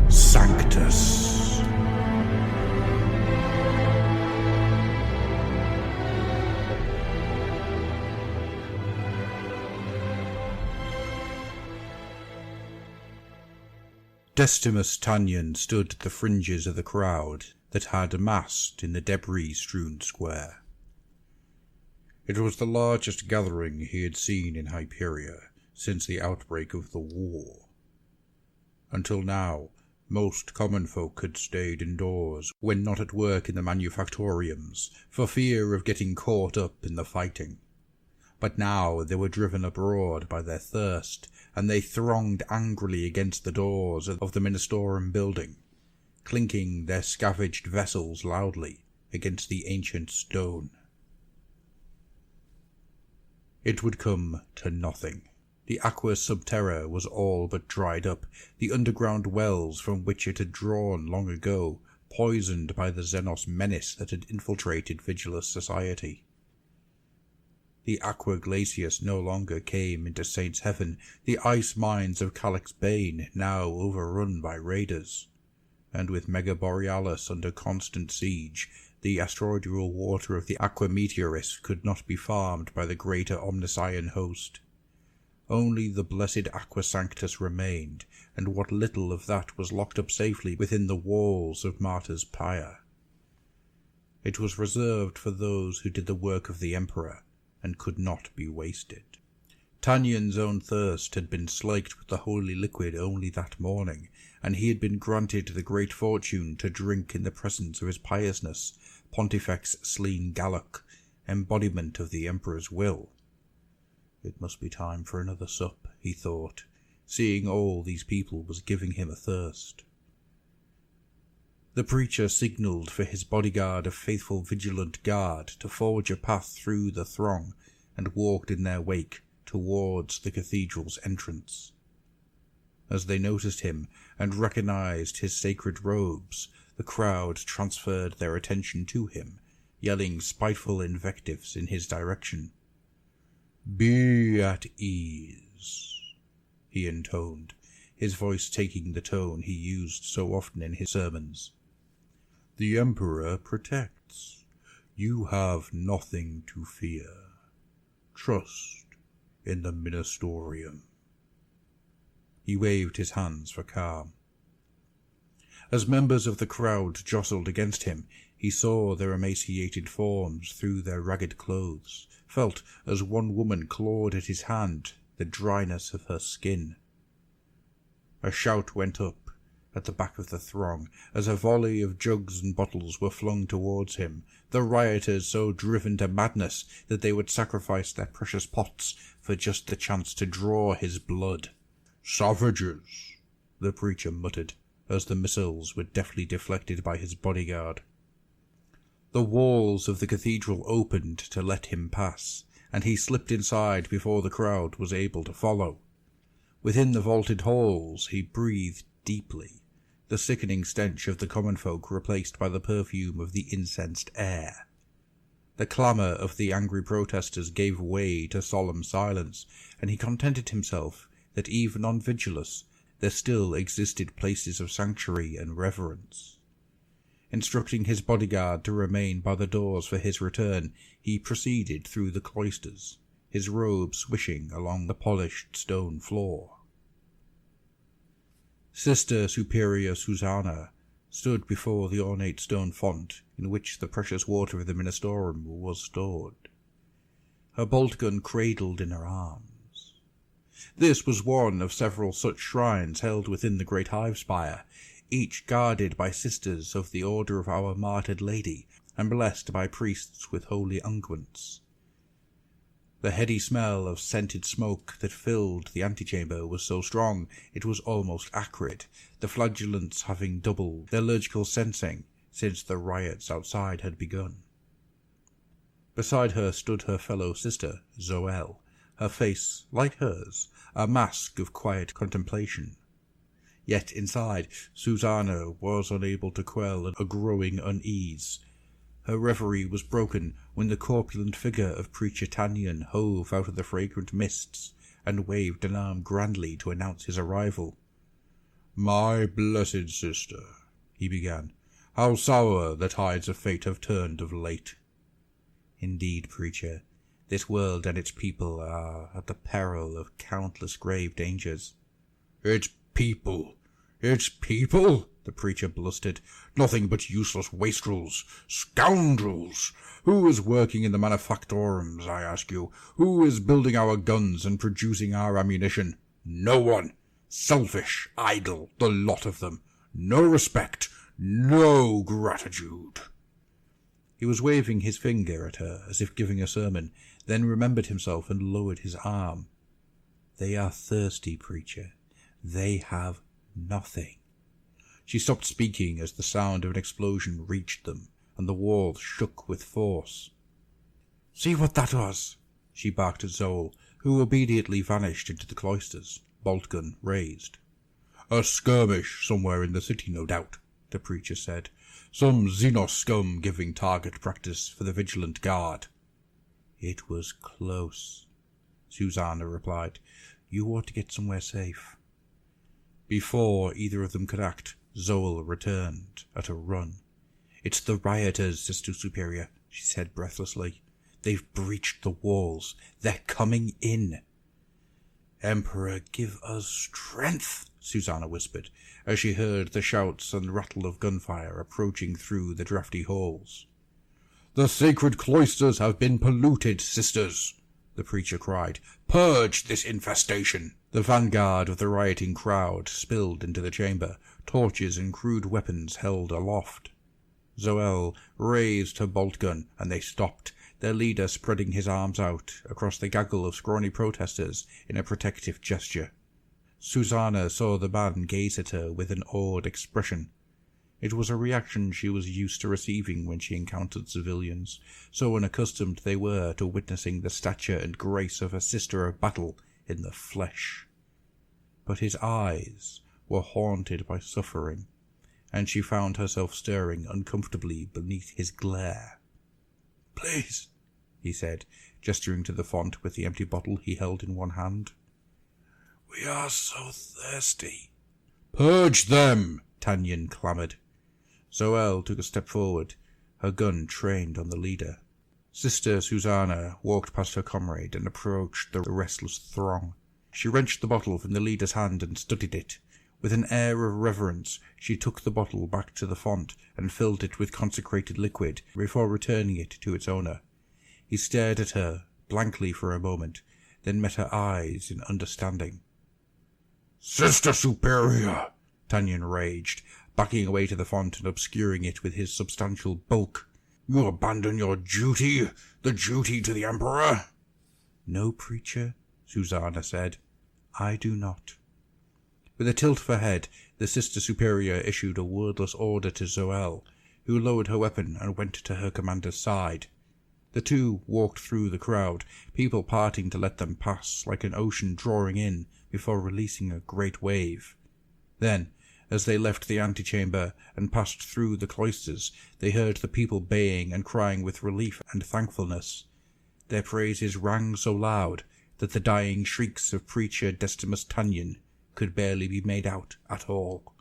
Sanctus. Decimus Tannion stood at the fringes of the crowd that had amassed in the debris-strewn square. It was the largest gathering he had seen in Hyperia since the outbreak of the war. Until now, most common folk had stayed indoors when not at work in the manufactoriums for fear of getting caught up in the fighting. But now they were driven abroad by their thirst, and they thronged angrily against the doors of the Ministorum building, clinking their scavenged vessels loudly against the ancient stone. It would come to nothing. The Aqua subterra was all but dried up, the underground wells from which it had drawn long ago, poisoned by the Xenos menace that had infiltrated Vigilus society. The Aqua Glacius no longer came into Saint's Heaven, the ice mines of Calyx Bane now overrun by raiders, and with Mega Borealis under constant siege, the asteroidal water of the Aqua Meteoris could not be farmed by the greater Omnissian host. Only the blessed Aqua Sanctus remained, and what little of that was locked up safely within the walls of Martyr's Pyre. It was reserved for those who did the work of the Emperor, and could not be wasted. Tannion's own thirst had been slaked with the holy liquid only that morning, and he had been granted the great fortune to drink in the presence of his piousness, Pontifex Sleen Galloc, embodiment of the Emperor's will. It must be time for another sup, he thought, seeing all these people was giving him a thirst. The preacher signalled for his bodyguard of faithful vigilant guard to forge a path through the throng, and walked in their wake towards the cathedral's entrance. As they noticed him and recognized his sacred robes, the crowd transferred their attention to him, yelling spiteful invectives in his direction. "Be at ease," he intoned, his voice taking the tone he used so often in his sermons. "The Emperor protects. You have nothing to fear. Trust in the Ministorium." He waved his hands for calm. As members of the crowd jostled against him, he saw their emaciated forms through their ragged clothes, felt as one woman clawed at his hand the dryness of her skin. A shout went up at the back of the throng as a volley of jugs and bottles were flung towards him, the rioters so driven to madness that they would sacrifice their precious pots for just the chance to draw his blood. "Savages," the preacher muttered, as the missiles were deftly deflected by his bodyguard. The walls of the cathedral opened to let him pass, and he slipped inside before the crowd was able to follow. Within the vaulted halls he breathed deeply, the sickening stench of the common folk replaced by the perfume of the incensed air. The clamour of the angry protesters gave way to solemn silence, and he contented himself that even on Vigilus there still existed places of sanctuary and reverence. Instructing his bodyguard to remain by the doors for his return, he proceeded through the cloisters, his robe swishing along the polished stone floor. Sister Superior Susanna stood before the ornate stone font in which the precious water of the Ministorum was stored, her bolt gun cradled in her arms. This was one of several such shrines held within the great hive spire, each guarded by sisters of the Order of Our Martyred Lady, and blessed by priests with holy unguents. The heady smell of scented smoke that filled the antechamber was so strong it was almost acrid, the flagellants having doubled their allergical sensing since the riots outside had begun. Beside her stood her fellow sister, Zoel, her face, like hers, a mask of quiet contemplation. Yet inside, Susanna was unable to quell a growing unease. Her reverie was broken when the corpulent figure of Preacher Tannion hove out of the fragrant mists and waved an arm grandly to announce his arrival. "My blessed sister," he began, "how sour the tides of fate have turned of late." "Indeed, preacher, this world and its people are at the peril of countless grave dangers." "Its people? Its people?" the preacher blustered. "Nothing but useless wastrels, scoundrels. Who is working in the manufactorums, I ask you? Who is building our guns and producing our ammunition? No one. Selfish, idle, the lot of them. No respect, no gratitude." He was waving his finger at her as if giving a sermon, then remembered himself and lowered his arm. "They are thirsty, preacher. They have nothing." She stopped speaking as the sound of an explosion reached them, and the walls shook with force. "See what that was!" she barked at Zoel, who obediently vanished into the cloisters, bolt gun raised. "A skirmish somewhere in the city, no doubt," the preacher said. "Some Xenos scum giving target practice for the vigilant guard." "It was close," Susanna replied. "You ought to get somewhere safe." Before either of them could act, Zoel returned at a run. "It's the rioters, Sister Superior," she said breathlessly. "They've breached the walls. They're coming in." "Emperor, give us strength," Susanna whispered, as she heard the shouts and rattle of gunfire approaching through the drafty halls. "The sacred cloisters have been polluted, sisters," the preacher cried. "Purge this infestation." The vanguard of the rioting crowd spilled into the chamber, torches and crude weapons held aloft. Zoel raised her bolt gun, and they stopped, their leader spreading his arms out across the gaggle of scrawny protesters in a protective gesture. Susanna saw the man gaze at her with an awed expression. It was a reaction she was used to receiving when she encountered civilians, so unaccustomed they were to witnessing the stature and grace of a sister of battle in the flesh. But his eyes were haunted by suffering, and she found herself stirring uncomfortably beneath his glare. "Please," he said, gesturing to the font with the empty bottle he held in one hand. "We are so thirsty." "Purge them!" Tanyan clamoured. Zoel took a step forward, her gun trained on the leader. Sister Susanna walked past her comrade and approached the restless throng. She wrenched the bottle from the leader's hand and studied it. With an air of reverence, she took the bottle back to the font and filled it with consecrated liquid before returning it to its owner. He stared at her blankly for a moment, then met her eyes in understanding. "Sister Superior!" Tanyan raged, backing away to the font and obscuring it with his substantial bulk. "You abandon your duty, the duty to the Emperor?" "No, preacher," Susanna said. "I do not." With a tilt of her head, the Sister Superior issued a wordless order to Zoel, who lowered her weapon and went to her commander's side. The two walked through the crowd, people parting to let them pass like an ocean drawing in before releasing a great wave. Then, as they left the antechamber and passed through the cloisters, they heard the people baying and crying with relief and thankfulness. Their praises rang so loud that the dying shrieks of Preacher Decimus Tanyan could barely be made out at all.